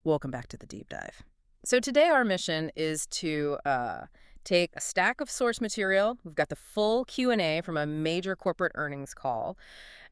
Welcome back to the deep dive. So today our mission is to take a stack of source material. We've got the full Q&A from a major corporate earnings call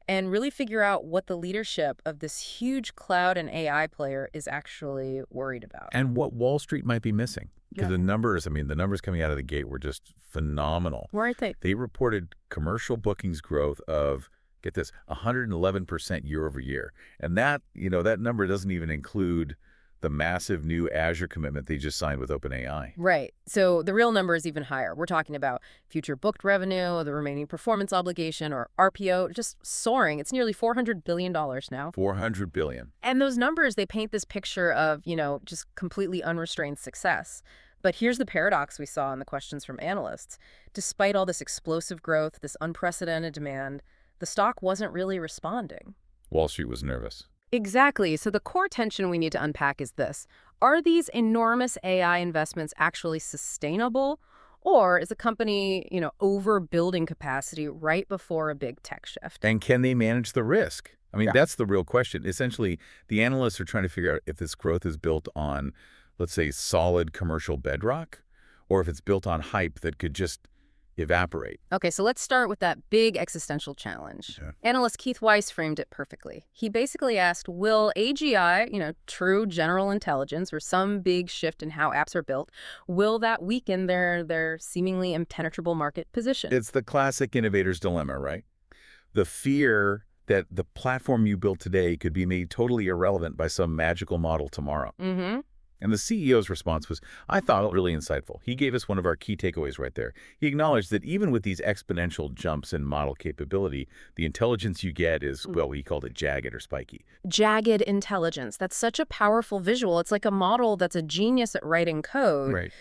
and really figure out what the leadership of this huge cloud and AI player is actually worried about. And what Wall Street might be missing. Because Yeah. the numbers coming out of the gate were just phenomenal. Where are they? They reported commercial bookings growth of, get this, 111% year over year. And that number doesn't even include the massive new Azure commitment they just signed with OpenAI. Right. So the real number is even higher. We're talking about future booked revenue, the remaining performance obligation, or RPO, just soaring. It's nearly $400 billion now. $400 billion. And those numbers, they paint this picture of, just completely unrestrained success. But here's the paradox we saw in the questions from analysts. Despite all this explosive growth, this unprecedented demand, the stock wasn't really responding. Wall Street was nervous. Exactly. So the core tension we need to unpack is this. Are these enormous AI investments actually sustainable? Or is the company, overbuilding capacity right before a big tech shift? And can they manage the risk? I mean, Yeah. that's the real question. Essentially, the analysts are trying to figure out if this growth is built on, let's say, solid commercial bedrock, or if it's built on hype that could just evaporate. Okay, so let's start with that big existential challenge. Yeah. Analyst Keith Weiss framed it perfectly. He basically asked, will AGI, true general intelligence, or some big shift in how apps are built, will that weaken their seemingly impenetrable market position? It's the classic innovator's dilemma, right? The fear that the platform you built today could be made totally irrelevant by some magical model tomorrow. Mm-hmm. And the CEO's response was, I thought, really insightful. He gave us one of our key takeaways right there. He acknowledged that even with these exponential jumps in model capability, the intelligence you get is, well, he called it jagged or spiky. Jagged intelligence. That's such a powerful visual. It's like a model that's a genius at writing code, Right.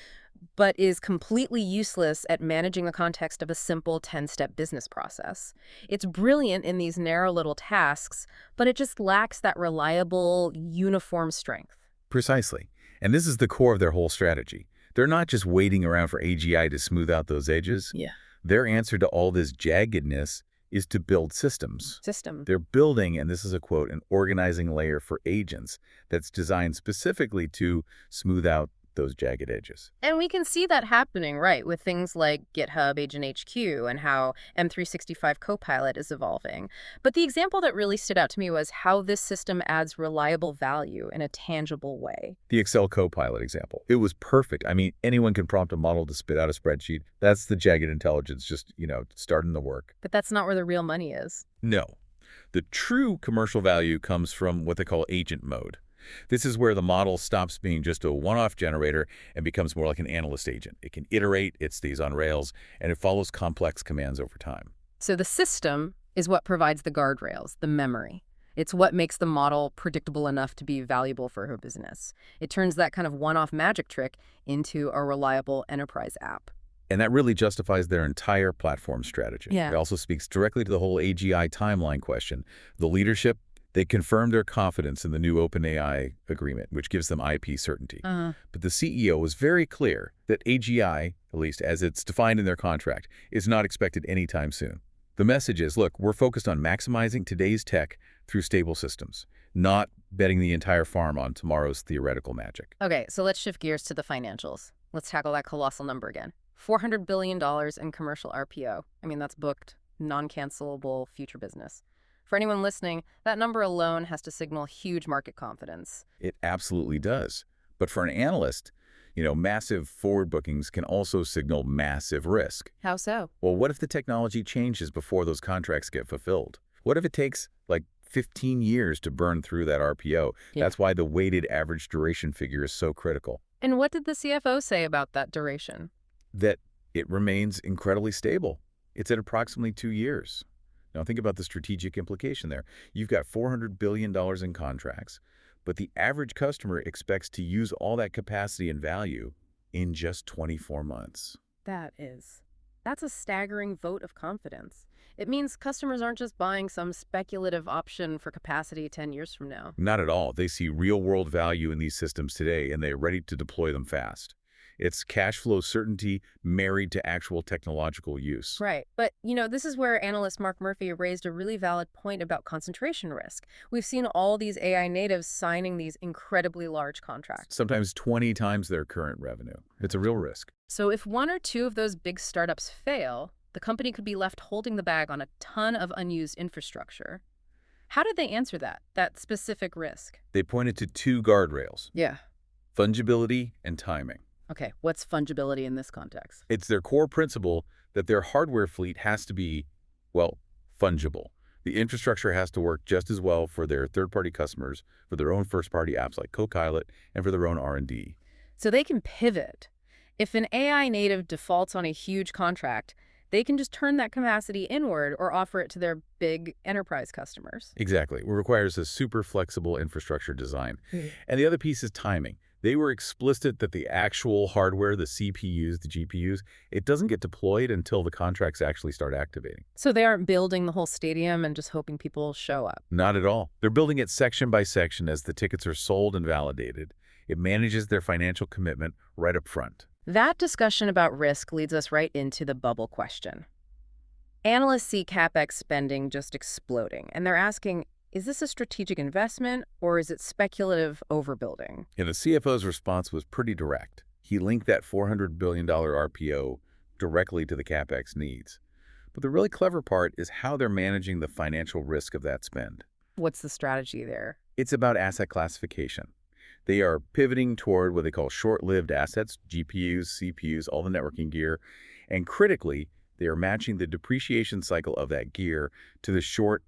but is completely useless at managing the context of a simple 10-step business process. It's brilliant in these narrow little tasks, but it just lacks that reliable, uniform strength. Precisely. And this is the core of their whole strategy. They're not just waiting around for AGI to smooth out those edges. Yeah. Their answer to all this jaggedness is to build systems. System. They're building, and this is a quote, an organizing layer for agents that's designed specifically to smooth out those jagged edges. And we can see that happening, right, with things like GitHub Agent HQ and how M365 Copilot is evolving. But the example that really stood out to me was how this system adds reliable value in a tangible way. The Excel Copilot example. It was perfect. I mean, anyone can prompt a model to spit out a spreadsheet. That's the jagged intelligence, just, starting the work. But that's not where the real money is. No. The true commercial value comes from what they call agent mode. This is where the model stops being just a one-off generator and becomes more like an analyst agent. It can iterate, it stays on rails, and it follows complex commands over time. So the system is what provides the guardrails, the memory. It's what makes the model predictable enough to be valuable for her business. It turns that kind of one-off magic trick into a reliable enterprise app. And that really justifies their entire platform strategy. Yeah. It also speaks directly to the whole AGI timeline question. The leadership, they confirmed their confidence in the new OpenAI agreement, which gives them IP certainty. But the CEO was very clear that AGI, at least as it's defined in their contract, is not expected anytime soon. The message is, look, we're focused on maximizing today's tech through stable systems, not betting the entire farm on tomorrow's theoretical magic. Okay, so let's shift gears to the financials. Let's tackle that colossal number again. $400 billion in commercial RPO. I mean, that's booked, non-cancelable future business. For anyone listening, that number alone has to signal huge market confidence. It absolutely does. But for an analyst, massive forward bookings can also signal massive risk. How so? Well, what if the technology changes before those contracts get fulfilled? What if it takes, 15 years to burn through that RPO? Yeah. That's why the weighted average duration figure is so critical. And what did the CFO say about that duration? That it remains incredibly stable. It's at approximately 2 years. Now, think about the strategic implication there. You've got $400 billion in contracts, but the average customer expects to use all that capacity and value in just 24 months. That's a staggering vote of confidence. It means customers aren't just buying some speculative option for capacity 10 years from now. Not at all. They see real-world value in these systems today, and they're ready to deploy them fast. It's cash flow certainty married to actual technological use. Right. But, this is where analyst Mark Murphy raised a really valid point about concentration risk. We've seen all these AI natives signing these incredibly large contracts. Sometimes 20 times their current revenue. It's a real risk. So if one or two of those big startups fail, the company could be left holding the bag on a ton of unused infrastructure. How did they answer that specific risk? They pointed to two guardrails: Yeah. fungibility and timing. Okay, what's fungibility in this context? It's their core principle that their hardware fleet has to be, well, fungible. The infrastructure has to work just as well for their third-party customers, for their own first-party apps like Copilot, and for their own R&D. So they can pivot. If an AI native defaults on a huge contract, they can just turn that capacity inward or offer it to their big enterprise customers. Exactly. It requires a super flexible infrastructure design. Mhm. And the other piece is timing. They were explicit that the actual hardware, the CPUs, the GPUs, it doesn't get deployed until the contracts actually start activating. So they aren't building the whole stadium and just hoping people show up. Not at all. They're building it section by section as the tickets are sold and validated. It manages their financial commitment right up front. That discussion about risk leads us right into the bubble question. Analysts see CapEx spending just exploding, and they're asking, is this a strategic investment or is it speculative overbuilding? And the CFO's response was pretty direct. He linked that $400 billion RPO directly to the CapEx needs. But the really clever part is how they're managing the financial risk of that spend. What's the strategy there? It's about asset classification. They are pivoting toward what they call short-lived assets, GPUs, CPUs, all the networking gear. And critically, they are matching the depreciation cycle of that gear to the short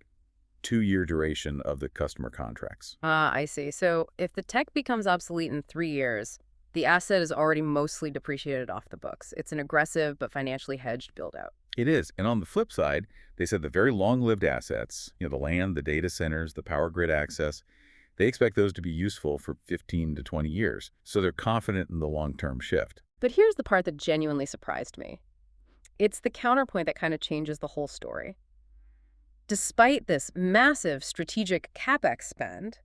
2-year duration of the customer contracts. I see. So if the tech becomes obsolete in 3 years, the asset is already mostly depreciated off the books. It's an aggressive but financially hedged build-out. It is. And on the flip side, they said the very long-lived assets, the land, the data centers, the power grid access, they expect those to be useful for 15 to 20 years. So they're confident in the long-term shift. But here's the part that genuinely surprised me. It's the counterpoint that kind of changes the whole story. Despite this massive strategic CapEx spend,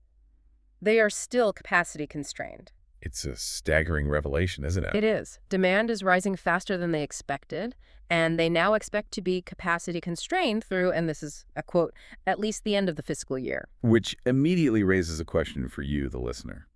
they are still capacity constrained. It's a staggering revelation, isn't it? It is. Demand is rising faster than they expected, and they now expect to be capacity constrained through, and this is a quote, at least the end of the fiscal year. Which immediately raises a question for you, the listener.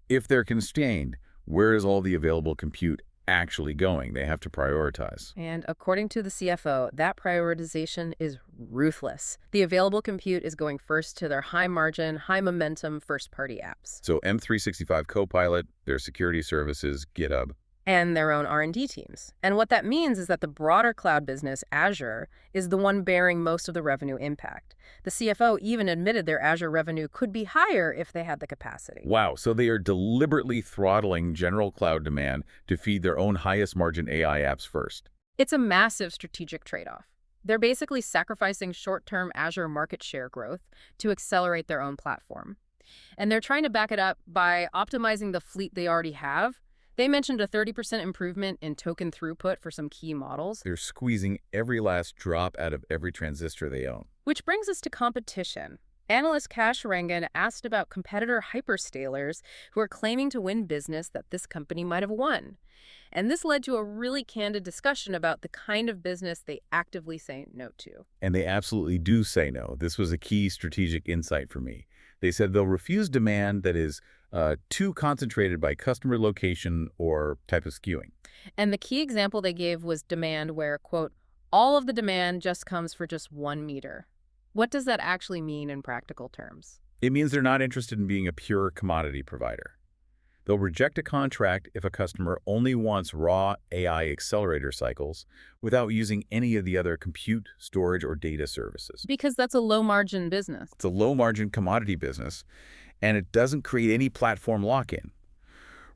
If they're constrained, where is all the available compute actually going? They have to prioritize. And according to the CFO, that prioritization is ruthless. The available compute is going first to their high-margin, high-momentum first-party apps. So M365 Copilot, their security services, GitHub. And their own R&D teams. And what that means is that the broader cloud business, Azure, is the one bearing most of the revenue impact. The CFO even admitted their Azure revenue could be higher if they had the capacity. Wow, so they are deliberately throttling general cloud demand to feed their own highest margin AI apps first. It's a massive strategic trade-off. They're basically sacrificing short-term Azure market share growth to accelerate their own platform. And they're trying to back it up by optimizing the fleet they already have. They mentioned a 30% improvement in token throughput for some key models. They're squeezing every last drop out of every transistor they own. Which brings us to competition. Analyst Kash Rangan asked about competitor hyperscalers who are claiming to win business that this company might have won. And this led to a really candid discussion about the kind of business they actively say no to. And they absolutely do say no. This was a key strategic insight for me. They said they'll refuse demand that is too concentrated by customer location or type of skewing. And the key example they gave was demand where, quote, all of the demand just comes for just 1 meter. What does that actually mean in practical terms? It means they're not interested in being a pure commodity provider. They'll reject a contract if a customer only wants raw AI accelerator cycles without using any of the other compute, storage, or data services. Because that's a low-margin business. It's a low-margin commodity business, and it doesn't create any platform lock-in.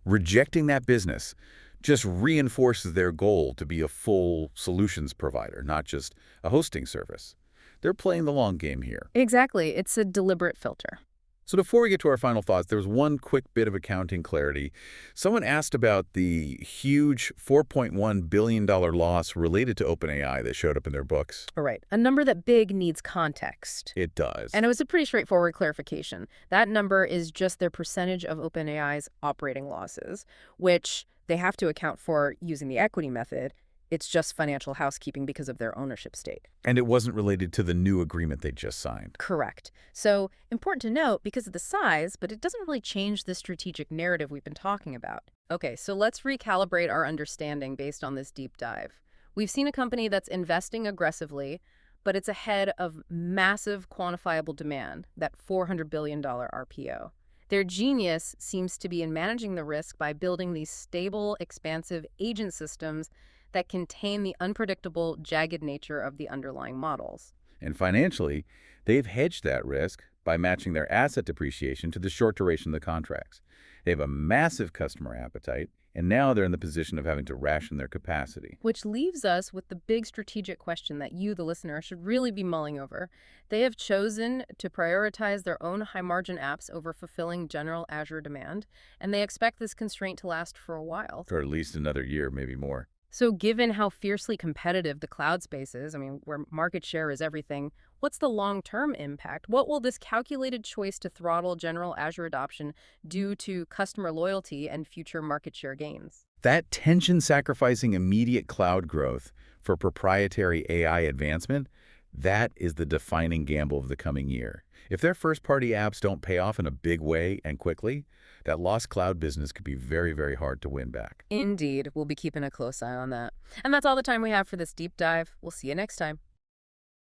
Rejecting that business just reinforces their goal to be a full solutions provider, not just a hosting service. They're playing the long game here. Exactly. It's a deliberate filter. So before we get to our final thoughts, there was one quick bit of accounting clarity. Someone asked about the huge $4.1 billion loss related to OpenAI that showed up in their books. All right. A number that big needs context. It does. And it was a pretty straightforward clarification. That number is just their percentage of OpenAI's operating losses, which they have to account for using the equity method. It's just financial housekeeping because of their ownership stake. And it wasn't related to the new agreement they just signed. Correct. So important to note because of the size, but it doesn't really change the strategic narrative we've been talking about. Okay, so let's recalibrate our understanding based on this deep dive. We've seen a company that's investing aggressively, but it's ahead of massive quantifiable demand, that $400 billion RPO. Their genius seems to be in managing the risk by building these stable, expansive agent systems that contain the unpredictable, jagged nature of the underlying models. And financially, they've hedged that risk by matching their asset depreciation to the short duration of the contracts. They have a massive customer appetite, and now they're in the position of having to ration their capacity. Which leaves us with the big strategic question that you, the listener, should really be mulling over. They have chosen to prioritize their own high-margin apps over fulfilling general Azure demand, and they expect this constraint to last for a while. For at least another year, maybe more. So given how fiercely competitive the cloud space is, where market share is everything, what's the long-term impact? What will this calculated choice to throttle general Azure adoption do to customer loyalty and future market share gains? That tension sacrificing immediate cloud growth for proprietary AI advancement, that is the defining gamble of the coming year. If their first-party apps don't pay off in a big way and quickly, that lost cloud business could be very, very hard to win back. Indeed, we'll be keeping a close eye on that. And that's all the time we have for this deep dive. We'll see you next time.